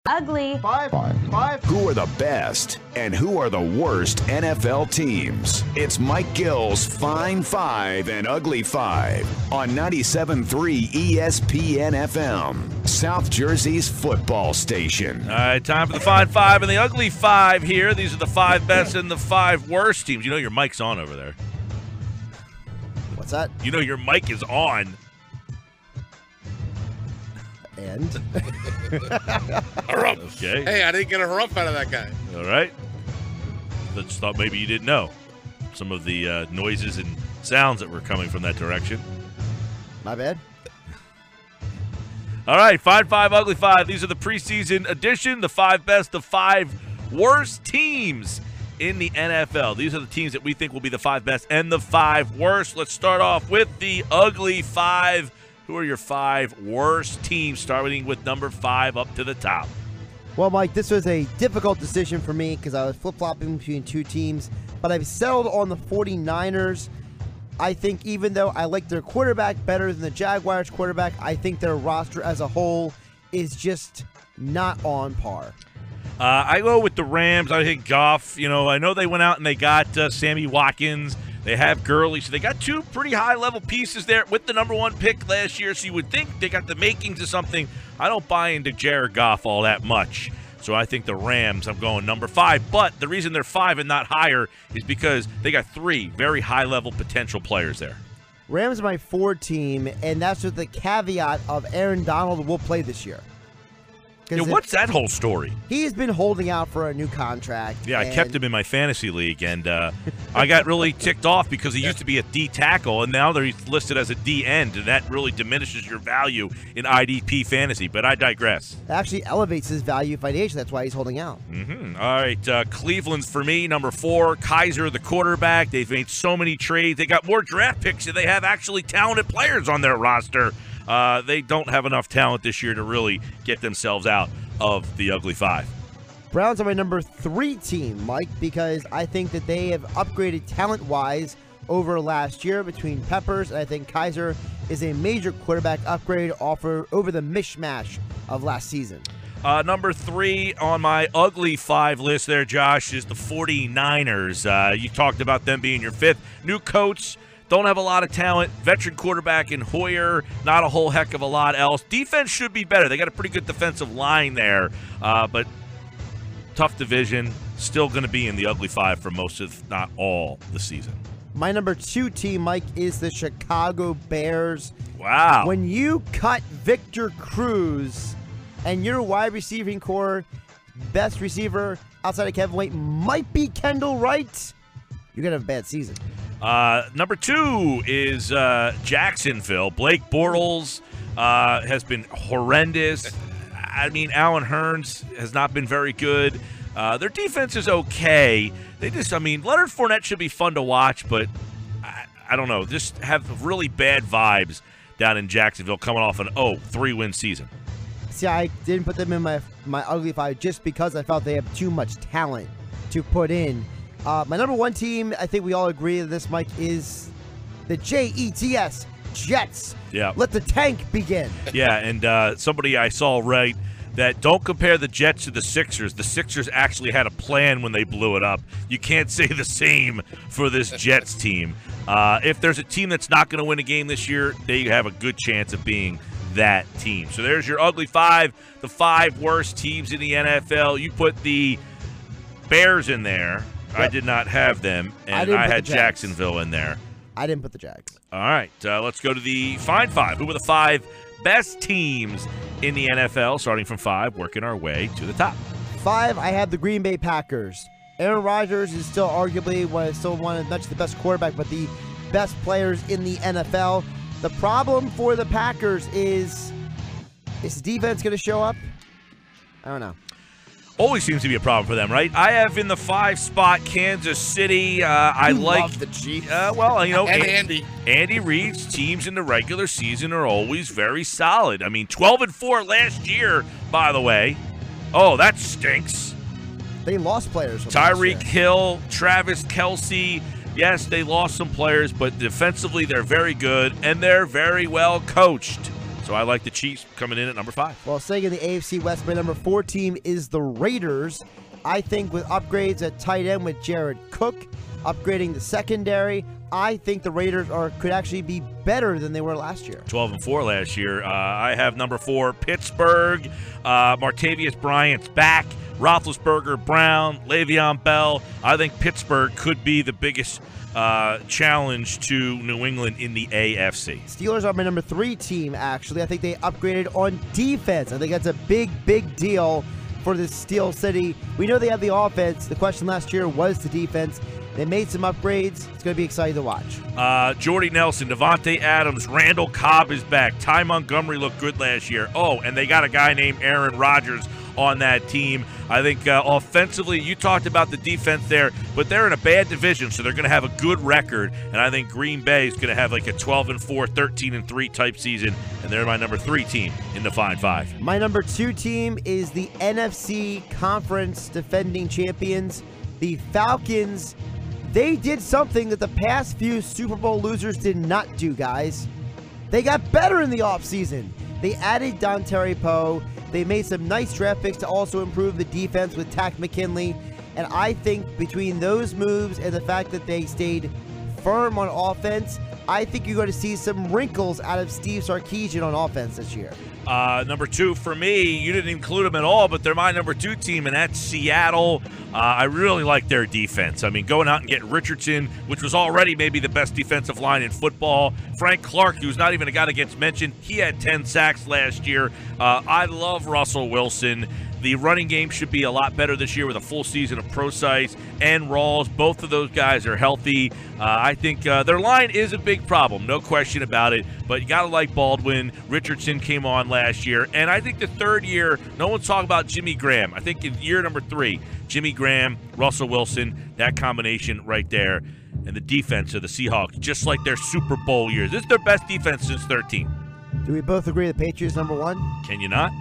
Ugly. Five. Who are the best and who are the worst NFL teams? It's Mike Gill's Fine Five and Ugly Five on 97.3 ESPN FM, South Jersey's football station. All right, time for the Fine Five and the Ugly Five here. These are the 5 best and the 5 worst teams. You know your mic's on over there. What's that? You know your mic is on. And? Okay. Hey, I didn't get a harumph out of that guy. All right. Just thought maybe you didn't know some of the noises and sounds that were coming from that direction. My bad. All right, Fine Five, Ugly Five. These are the preseason edition, the 5 best, the 5 worst teams in the NFL. These are the teams that we think will be the 5 best and the 5 worst. Let's start off with the Ugly Five. Who are your 5 worst teams, starting with number 5 up to the top? Well, Mike, this was a difficult decision for me because I was flip-flopping between 2 teams, but I've settled on the 49ers. I think even though I like their quarterback better than the Jaguars quarterback, I think their roster as a whole is just not on par. I go with the Rams. I think Goff, I know they went out and they got Sammy Watkins. They have Gurley, so they got 2 pretty high-level pieces there with the number 1 pick last year, so you would think they got the makings of something. I don't buy into Jared Goff all that much, so I think the Rams, I'm going number 5. But the reason they're 5 and not higher is because they got 3 very high-level potential players there. Rams are my 4 team, and that's with the caveat of Aaron Donald will play this year. Yeah, what's that whole story? He's been holding out for a new contract. Yeah, I kept him in my fantasy league, and I got really ticked off because he used to be a D tackle, and now he's listed as a D end, and that really diminishes your value in IDP fantasy. But I digress. It actually elevates his value financially. That's why he's holding out. Mm-hmm. All right, Cleveland's for me, number 4. Kaiser, the quarterback. They've made so many trades. They got more draft picks, and they have actually talented players on their roster. They don't have enough talent this year to really get themselves out of the Ugly Five. Browns are my number 3 team, Mike, because I think that they have upgraded talent-wise over last year between Peppers, and I think Kaiser is a major quarterback upgrade over the mishmash of last season. Number 3 on my Ugly Five list there, Josh, is the 49ers. You talked about them being your 5th. New coach. Don't have a lot of talent. Veteran quarterback in Hoyer. Not a whole heck of a lot else. Defense should be better. They got a pretty good defensive line there. But tough division. Still going to be in the Ugly Five for most, if not all, the season. My number 2 team, Mike, is the Chicago Bears. Wow. When you cut Victor Cruz and your wide receiving core, best receiver outside of Kevin White might be Kendall Wright, you're going to have a bad season. Number 2 is Jacksonville. Blake Bortles has been horrendous. I mean, Alan Hearns has not been very good. Their defense is okay. Leonard Fournette should be fun to watch, but I don't know. Just have really bad vibes down in Jacksonville coming off an 3-win season. See, I didn't put them in my Ugly Five just because I felt they have too much talent to put in. My number 1 team, I think we all agree that this, Mike, is the Jets. Jets. Yeah. Let the tank begin. Yeah, and somebody I saw write that don't compare the Jets to the Sixers. The Sixers actually had a plan when they blew it up. You can't say the same for this Jets team. If there's a team that's not going to win a game this year, they have a good chance of being that team. So there's your Ugly Five, the 5 worst teams in the NFL. You put the Bears in there. Yep. I did not have them, and I had Jacksonville in there. I didn't put the Jags. All right, let's go to the Fine Five. Who were the 5 best teams in the NFL, starting from 5, working our way to the top? 5, I have the Green Bay Packers. Aaron Rodgers is still arguably one of not just the best quarterback, but the best players in the NFL. The problem for the Packers is the defense going to show up? I don't know. Always seems to be a problem for them, right? I have in the 5 spot Kansas City. I love the Chiefs. And Andy Reid's teams in the regular season are always very solid. I mean, 12-4 last year, by the way. Oh, that stinks. They lost players. Tyreek Hill, Travis Kelce. Yes, they lost some players, but defensively they're very good, and they're very well coached. So I like the Chiefs coming in at number 5. Well, staying in the AFC West, my number 4 team is the Raiders. I think with upgrades at tight end with Jared Cook, upgrading the secondary, I think the Raiders could actually be better than they were last year. 12-4 last year. I have number 4, Pittsburgh. Martavius Bryant's back. Roethlisberger, Brown, Le'Veon Bell. I think Pittsburgh could be the biggest challenge to New England in the AFC. Steelers are my number 3 team, actually. I think they upgraded on defense. I think that's a big, big deal for the Steel City. We know they have the offense. The question last year was the defense. They made some upgrades. It's going to be exciting to watch. Jordy Nelson, Devontae Adams, Randall Cobb is back. Ty Montgomery looked good last year. Oh, and they got a guy named Aaron Rodgers on that team. I think offensively, you talked about the defense there, but they're in a bad division, so they're going to have a good record, and I think Green Bay is going to have like a 12-4, 13-3 type season, and they're my number 3 team in the Fine 5. My number 2 team is the NFC Conference defending champions, the Falcons. They did something that the past few Super Bowl losers did not do, guys. They got better in the offseason. They added Dontari Poe. They made some nice draft picks to also improve the defense with Takk McKinley. And I think between those moves and the fact that they stayed firm on offense, I think you're going to see some wrinkles out of Steve Sarkisian on offense this year. Number 2 for me, you didn't include them at all, but they're my number 2 team, and that's Seattle. I really like their defense. I mean, going out and getting Richardson, which was already maybe the best defensive line in football. Frank Clark, who's not even a guy that gets mentioned, he had 10 sacks last year. I love Russell Wilson. The running game should be a lot better this year with a full season of Procise and Rawls. Both of those guys are healthy. I think their line is a big problem, no question about it. But you got to like Baldwin. Richardson came on last year. And I think the third year, no one's talking about Jimmy Graham. I think in year number 3, Jimmy Graham, Russell Wilson, that combination right there. And the defense of the Seahawks, just like their Super Bowl years. This is their best defense since 13. Do we both agree the Patriots number 1? Can you not?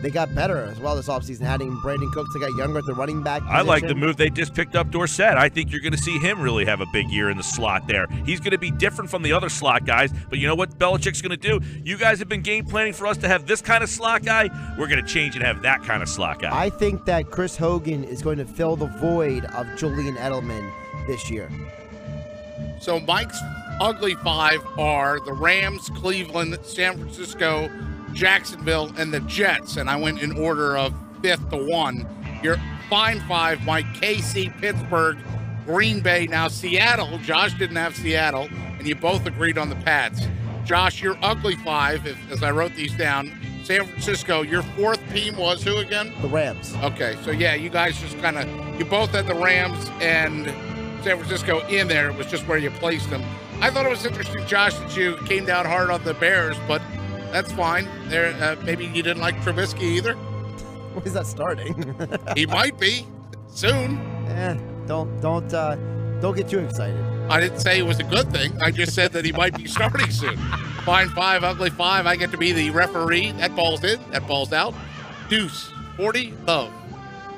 They got better as well this offseason, adding Brandon Cooks. They got younger at the running back position. I like the move they just picked up Dorsett. I think you're going to see him really have a big year in the slot there. He's going to be different from the other slot guys, but you know what Belichick's going to do? You guys have been game planning for us to have this kind of slot guy. We're going to change and have that kind of slot guy. I think that Chris Hogan is going to fill the void of Julian Edelman this year. So Mike's ugly 5 are the Rams, Cleveland, San Francisco, Jacksonville, and the Jets, and I went in order of 5th to 1. Your Fine 5, Mike, KC, Pittsburgh, Green Bay, now Seattle. Josh didn't have Seattle, and you both agreed on the Pats. Josh, your ugly 5, as I wrote these down, San Francisco. Your 4th team was who again? The Rams. Okay, so yeah, you guys just kind of, you both had the Rams and San Francisco in there. It was just where you placed them. I thought it was interesting, Josh, that you came down hard on the Bears, but that's fine. There, maybe you didn't like Trubisky either. When is that starting? He might be soon. Don't get too excited. I didn't say it was a good thing. I just said that he might be starting soon. Fine 5, ugly 5. I get to be the referee. That ball's in. That ball's out. Deuce 40 love.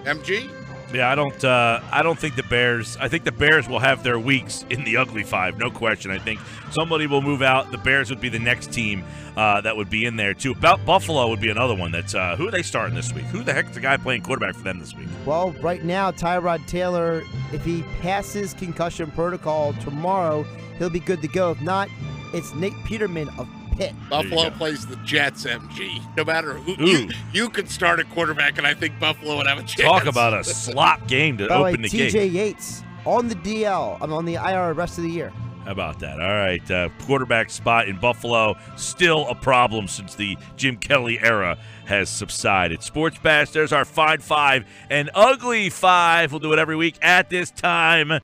MG. Yeah, I don't think the Bears. I think the Bears will have their weeks in the ugly 5, no question. I think somebody will move out. The Bears would be the next team that would be in there too. Buffalo would be another one. That's who are they starting this week? Who the heck is the guy playing quarterback for them this week? Well, right now, Tyrod Taylor, if he passes concussion protocol tomorrow, he'll be good to go. If not, it's Nate Peterman of Pitt. Buffalo plays the Jets, MG. No matter who you could start a quarterback, and I think Buffalo would have a chance. Talk about a slop game to open the gate. TJ Yates on the DL. I'm on the IR the rest of the year. How about that? All right, quarterback spot in Buffalo, still a problem since the Jim Kelly era has subsided. Sports Bash, there's our Fine 5 and Ugly 5. We'll do it every week at this time.